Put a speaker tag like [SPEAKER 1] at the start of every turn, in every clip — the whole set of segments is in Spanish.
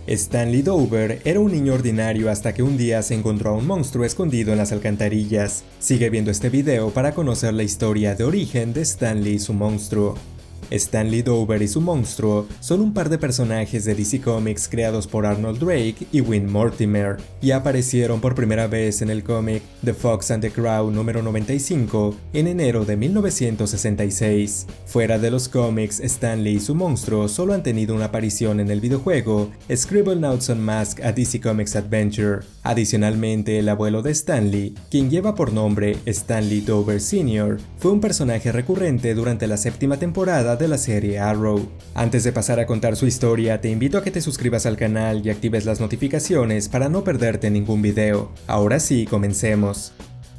[SPEAKER 1] Stanley Dover era un niño ordinario hasta que un día se encontró a un monstruo escondido en las alcantarillas. Sigue viendo este video para conocer la historia de origen de Stanley y su monstruo. Stanley Dover y su monstruo son un par de personajes de DC Comics creados por Arnold Drake y Win Mortimer, y aparecieron por primera vez en el cómic The Fox and the Crow número 95 en enero de 1966. Fuera de los cómics, Stanley y su monstruo solo han tenido una aparición en el videojuego Scribblenauts Unmasked a DC Comics Adventure. Adicionalmente, el abuelo de Stanley, quien lleva por nombre Stanley Dover Sr., fue un personaje recurrente durante la séptima temporada de la serie Arrow. Antes de pasar a contar su historia, te invito a que te suscribas al canal y actives las notificaciones para no perderte ningún video. Ahora sí, comencemos.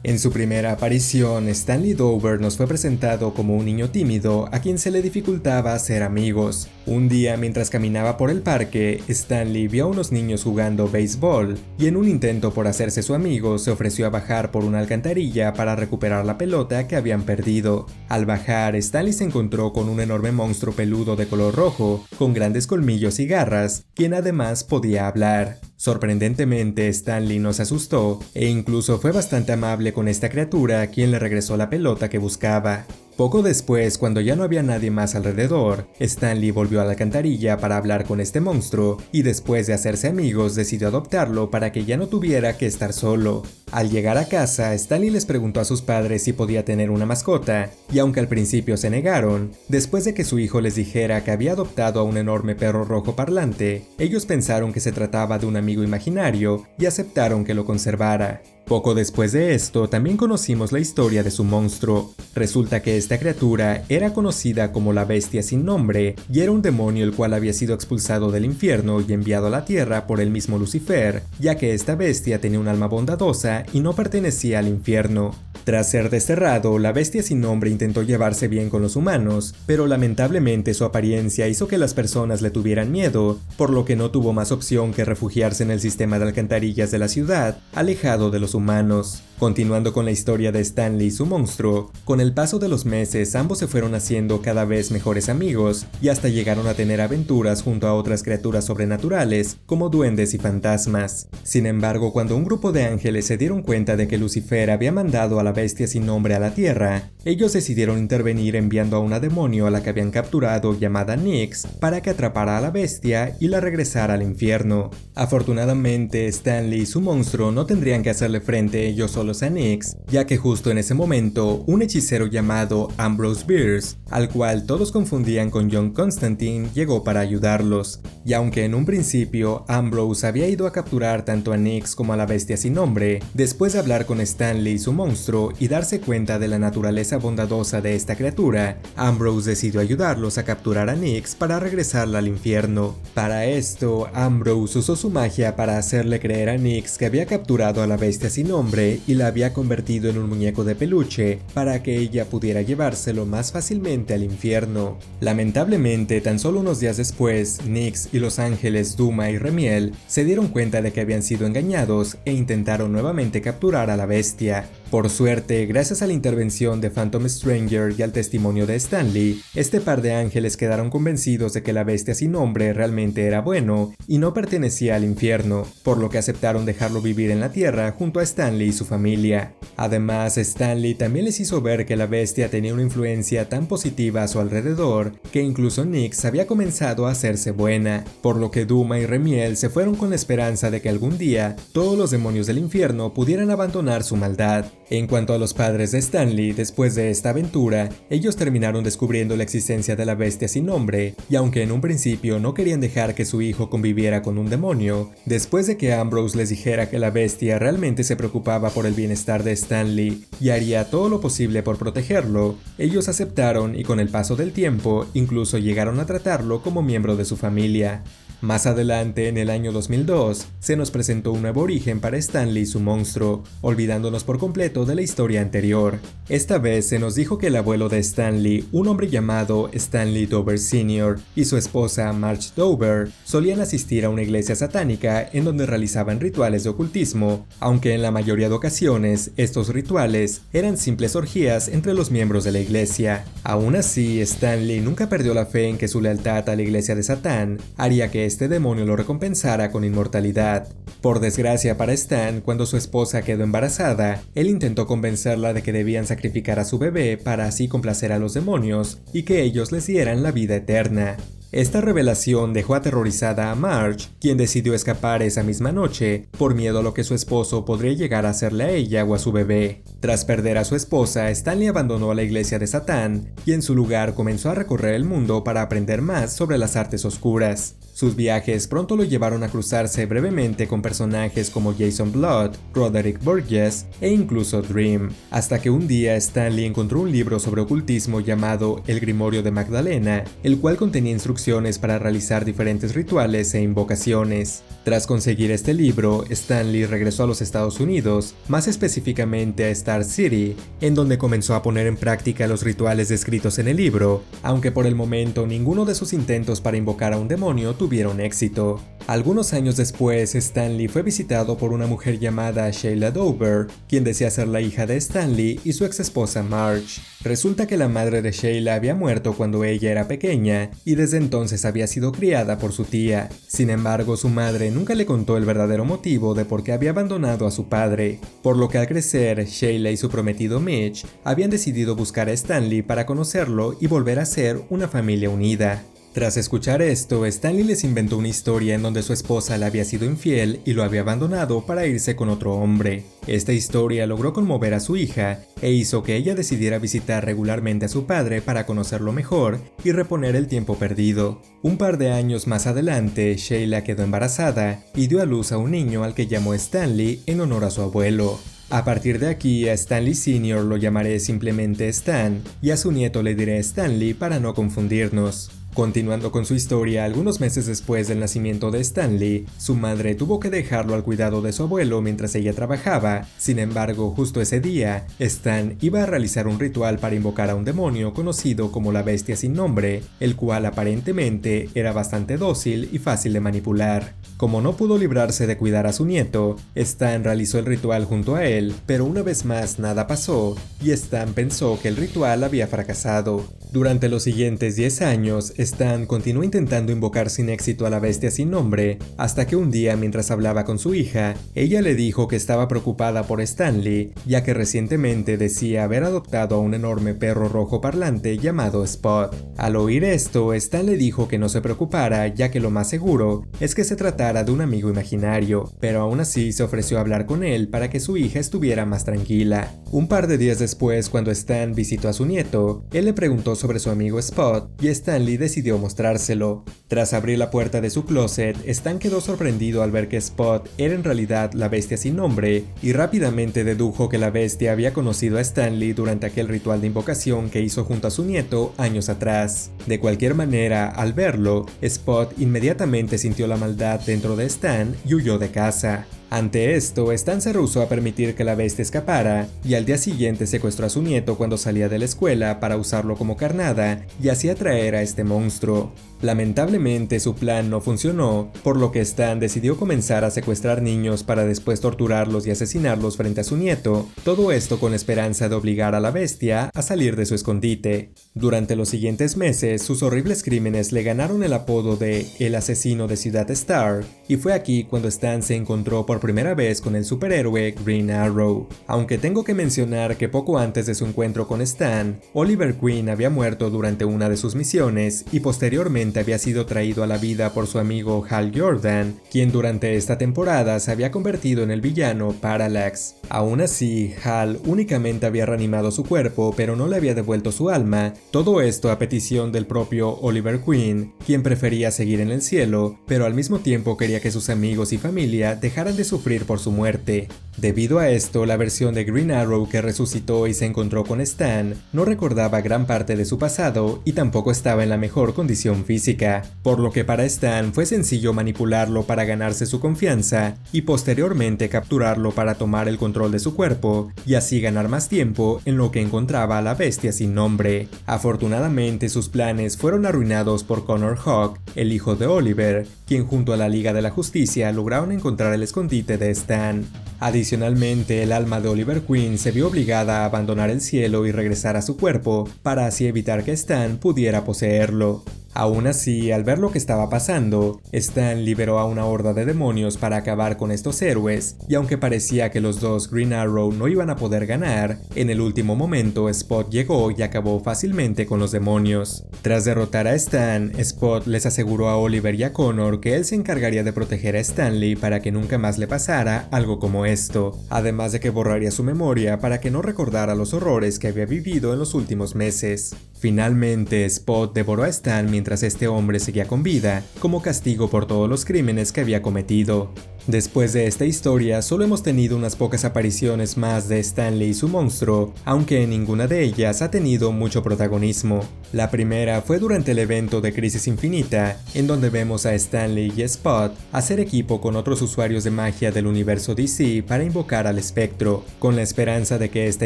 [SPEAKER 1] En su primera aparición, Stanley Dover nos fue presentado como un niño tímido a quien se le dificultaba hacer amigos. Un día, mientras caminaba por el parque, Stanley vio a unos niños jugando béisbol y en un intento por hacerse su amigo se ofreció a bajar por una alcantarilla para recuperar la pelota que habían perdido. Al bajar, Stanley se encontró con un enorme monstruo peludo de color rojo, con grandes colmillos y garras, quien además podía hablar. Sorprendentemente, Stanley no se asustó e incluso fue bastante amable con esta criatura, quien le regresó la pelota que buscaba. Poco después, cuando ya no había nadie más alrededor, Stanley volvió a la alcantarilla para hablar con este monstruo y después de hacerse amigos decidió adoptarlo para que ya no tuviera que estar solo. Al llegar a casa, Stanley les preguntó a sus padres si podía tener una mascota, y aunque al principio se negaron, después de que su hijo les dijera que había adoptado a un enorme perro rojo parlante, ellos pensaron que se trataba de un amigo imaginario y aceptaron que lo conservara. Poco después de esto, también conocimos la historia de su monstruo. Resulta que esta criatura era conocida como la Bestia sin nombre, y era un demonio el cual había sido expulsado del infierno y enviado a la tierra por el mismo Lucifer, ya que esta bestia tenía un alma bondadosa y no pertenecía al infierno. Tras ser desterrado, la Bestia sin nombre intentó llevarse bien con los humanos, pero lamentablemente su apariencia hizo que las personas le tuvieran miedo, por lo que no tuvo más opción que refugiarse en el sistema de alcantarillas de la ciudad, alejado de los humanos. Continuando con la historia de Stanley y su monstruo, con el paso de los meses ambos se fueron haciendo cada vez mejores amigos y hasta llegaron a tener aventuras junto a otras criaturas sobrenaturales como duendes y fantasmas. Sin embargo, cuando un grupo de ángeles se dieron cuenta de que Lucifer había mandado a la Bestia sin nombre a la tierra, ellos decidieron intervenir enviando a una demonio a la que habían capturado llamada Nyx para que atrapara a la bestia y la regresara al infierno. Afortunadamente, Stanley y su monstruo no tendrían que hacerle frente ellos solos a Nyx, ya que justo en ese momento un hechicero llamado Ambrose Bierce, al cual todos confundían con John Constantine, llegó para ayudarlos. Y aunque en un principio Ambrose había ido a capturar tanto a Nyx como a la Bestia sin nombre, después de hablar con Stanley y su monstruo y darse cuenta de la naturaleza bondadosa de esta criatura, Ambrose decidió ayudarlos a capturar a Nyx para regresarla al infierno. Para esto, Ambrose usó su magia para hacerle creer a Nyx que había capturado a la Bestia sin nombre y la había convertido en un muñeco de peluche para que ella pudiera llevárselo más fácilmente al infierno. Lamentablemente, tan solo unos días después, Nyx y los ángeles Duma y Remiel se dieron cuenta de que habían sido engañados e intentaron nuevamente capturar a la bestia. Por suerte, gracias a la intervención de Phantom Stranger y al testimonio de Stanley, este par de ángeles quedaron convencidos de que la Bestia sin nombre realmente era bueno y no pertenecía al infierno, por lo que aceptaron dejarlo vivir en la tierra junto a Stanley y su familia. Además, Stanley también les hizo ver que la bestia tenía una influencia tan positiva a su alrededor que incluso Nyx había comenzado a hacerse buena, por lo que Duma y Remiel se fueron con la esperanza de que algún día todos los demonios del infierno pudieran abandonar su maldad. En cuanto a los padres de Stanley, después de esta aventura, ellos terminaron descubriendo la existencia de la Bestia sin nombre, y aunque en un principio no querían dejar que su hijo conviviera con un demonio, después de que Ambrose les dijera que la bestia realmente se preocupaba por el bienestar de Stanley y haría todo lo posible por protegerlo, ellos aceptaron y con el paso del tiempo incluso llegaron a tratarlo como miembro de su familia. Más adelante, en el año 2002, se nos presentó un nuevo origen para Stanley y su monstruo, olvidándonos por completo de la historia anterior. Esta vez se nos dijo que el abuelo de Stanley, un hombre llamado Stanley Dover Sr., y su esposa Marge Dover, solían asistir a una iglesia satánica en donde realizaban rituales de ocultismo, aunque en la mayoría de ocasiones estos rituales eran simples orgías entre los miembros de la iglesia. Aún así, Stanley nunca perdió la fe en que su lealtad a la iglesia de Satán haría que que este demonio lo recompensara con inmortalidad. Por desgracia para Stan, cuando su esposa quedó embarazada, él intentó convencerla de que debían sacrificar a su bebé para así complacer a los demonios y que ellos les dieran la vida eterna. Esta revelación dejó aterrorizada a Marge, quien decidió escapar esa misma noche, por miedo a lo que su esposo podría llegar a hacerle a ella o a su bebé. Tras perder a su esposa, Stanley abandonó la iglesia de Satán y en su lugar comenzó a recorrer el mundo para aprender más sobre las artes oscuras. Sus viajes pronto lo llevaron a cruzarse brevemente con personajes como Jason Blood, Roderick Burgess e incluso Dream, hasta que un día Stanley encontró un libro sobre ocultismo llamado El Grimorio de Magdalena, el cual contenía instrucciones para realizar diferentes rituales e invocaciones. Tras conseguir este libro, Stanley regresó a los Estados Unidos, más específicamente a Star City, en donde comenzó a poner en práctica los rituales descritos en el libro, aunque por el momento ninguno de sus intentos para invocar a un demonio tuvieron éxito. Algunos años después, Stanley fue visitado por una mujer llamada Sheila Dover, quien decía ser la hija de Stanley y su ex esposa Marge. Resulta que la madre de Sheila había muerto cuando ella era pequeña y desde entonces había sido criada por su tía. Sin embargo, su madre nunca le contó el verdadero motivo de por qué había abandonado a su padre, por lo que al crecer, Sheila y su prometido Mitch habían decidido buscar a Stanley para conocerlo y volver a ser una familia unida. Tras escuchar esto, Stanley les inventó una historia en donde su esposa le había sido infiel y lo había abandonado para irse con otro hombre. Esta historia logró conmover a su hija e hizo que ella decidiera visitar regularmente a su padre para conocerlo mejor y reponer el tiempo perdido. Un par de años más adelante, Sheila quedó embarazada y dio a luz a un niño al que llamó Stanley en honor a su abuelo. A partir de aquí, a Stanley Sr. lo llamaré simplemente Stan y a su nieto le diré Stanley para no confundirnos. Continuando con su historia, algunos meses después del nacimiento de Stanley, su madre tuvo que dejarlo al cuidado de su abuelo mientras ella trabajaba. Sin embargo, justo ese día, Stan iba a realizar un ritual para invocar a un demonio conocido como la Bestia Sin Nombre, el cual aparentemente era bastante dócil y fácil de manipular. Como no pudo librarse de cuidar a su nieto, Stan realizó el ritual junto a él, pero una vez más nada pasó, y Stan pensó que el ritual había fracasado. Durante los siguientes 10 años, Stan continuó intentando invocar sin éxito a la Bestia Sin Nombre, hasta que un día mientras hablaba con su hija, ella le dijo que estaba preocupada por Stanley, ya que recientemente decía haber adoptado a un enorme perro rojo parlante llamado Spot. Al oír esto, Stan le dijo que no se preocupara, ya que lo más seguro es que se tratara de un amigo imaginario, pero aún así se ofreció a hablar con él para que su hija estuviera más tranquila. Un par de días después, cuando Stan visitó a su nieto, él le preguntó sobre su amigo Spot y Stanley decidió mostrárselo. Tras abrir la puerta de su closet, Stan quedó sorprendido al ver que Spot era en realidad la Bestia Sin Nombre y rápidamente dedujo que la bestia había conocido a Stanley durante aquel ritual de invocación que hizo junto a su nieto años atrás. De cualquier manera, al verlo, Spot inmediatamente sintió la maldad dentro de Stan y huyó de casa. Ante esto, Stan se rehusó a permitir que la bestia escapara y al día siguiente secuestró a su nieto cuando salía de la escuela para usarlo como carnada y así atraer a este monstruo. Lamentablemente su plan no funcionó, por lo que Stan decidió comenzar a secuestrar niños para después torturarlos y asesinarlos frente a su nieto, todo esto con esperanza de obligar a la bestia a salir de su escondite. Durante los siguientes meses, sus horribles crímenes le ganaron el apodo de El Asesino de Ciudad Star, y fue aquí cuando Stan se encontró por primera vez con el superhéroe Green Arrow. Aunque tengo que mencionar que poco antes de su encuentro con Stan, Oliver Queen había muerto durante una de sus misiones y posteriormente había sido traído a la vida por su amigo Hal Jordan, quien durante esta temporada se había convertido en el villano Parallax. Aún así, Hal únicamente había reanimado su cuerpo pero no le había devuelto su alma, todo esto a petición del propio Oliver Queen, quien prefería seguir en el cielo, pero al mismo tiempo quería que sus amigos y familia dejaran de sufrir por su muerte. Debido a esto, la versión de Green Arrow que resucitó y se encontró con Stan no recordaba gran parte de su pasado y tampoco estaba en la mejor condición física, por lo que para Stan fue sencillo manipularlo para ganarse su confianza y posteriormente capturarlo para tomar el control de su cuerpo y así ganar más tiempo en lo que encontraba a la Bestia Sin Nombre. Afortunadamente sus planes fueron arruinados por Connor Hawke, el hijo de Oliver, quien junto a la Liga de la Justicia lograron encontrar el escondite de Stan. Adicionalmente, el alma de Oliver Queen se vio obligada a abandonar el cielo y regresar a su cuerpo, para así evitar que Stan pudiera poseerlo. Aún así, al ver lo que estaba pasando, Stan liberó a una horda de demonios para acabar con estos héroes, y aunque parecía que los dos Green Arrow no iban a poder ganar, en el último momento Spot llegó y acabó fácilmente con los demonios. Tras derrotar a Stan, Spot les aseguró a Oliver y a Connor que él se encargaría de proteger a Stanley para que nunca más le pasara algo como esto, además de que borraría su memoria para que no recordara los horrores que había vivido en los últimos meses. Finalmente, Spot devoró a Stan mientras este hombre seguía con vida, como castigo por todos los crímenes que había cometido. Después de esta historia, solo hemos tenido unas pocas apariciones más de Stanley y su monstruo, aunque ninguna de ellas ha tenido mucho protagonismo. La primera fue durante el evento de Crisis Infinita, en donde vemos a Stanley y Spot hacer equipo con otros usuarios de magia del universo DC para invocar al espectro, con la esperanza de que esta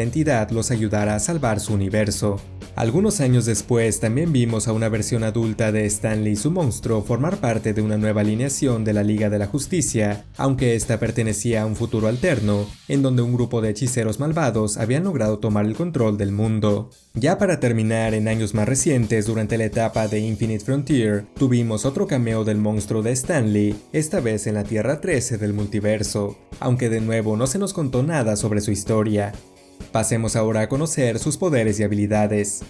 [SPEAKER 1] entidad los ayudara a salvar su universo. Algunos años después también vimos a una versión adulta de Stanley y su monstruo formar parte de una nueva alineación de la Liga de la Justicia, aunque esta pertenecía a un futuro alterno, en donde un grupo de hechiceros malvados habían logrado tomar el control del mundo. Ya para terminar, en años más recientes, durante la etapa de Infinite Frontier, tuvimos otro cameo del monstruo de Stanley, esta vez en la Tierra 13 del multiverso, aunque de nuevo no se nos contó nada sobre su historia. Pasemos ahora a conocer sus poderes y habilidades.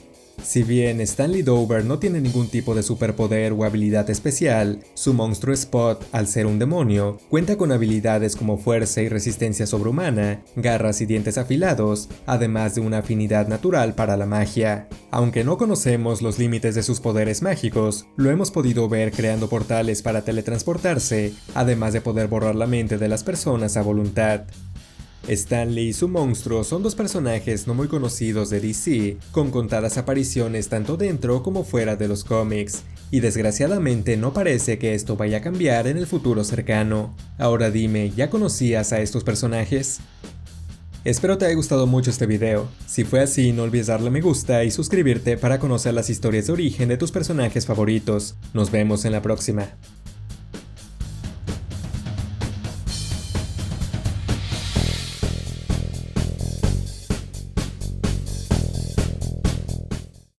[SPEAKER 1] Si bien Stanley Dover no tiene ningún tipo de superpoder o habilidad especial, su monstruo Spot, al ser un demonio, cuenta con habilidades como fuerza y resistencia sobrehumana, garras y dientes afilados, además de una afinidad natural para la magia. Aunque no conocemos los límites de sus poderes mágicos, lo hemos podido ver creando portales para teletransportarse, además de poder borrar la mente de las personas a voluntad. Stanley y su monstruo son dos personajes no muy conocidos de DC, con contadas apariciones tanto dentro como fuera de los cómics, y desgraciadamente no parece que esto vaya a cambiar en el futuro cercano. Ahora dime, ¿ya conocías a estos personajes? Espero te haya gustado mucho este video. Si fue así, no olvides darle me gusta y suscribirte para conocer las historias de origen de tus personajes favoritos. Nos vemos en la próxima.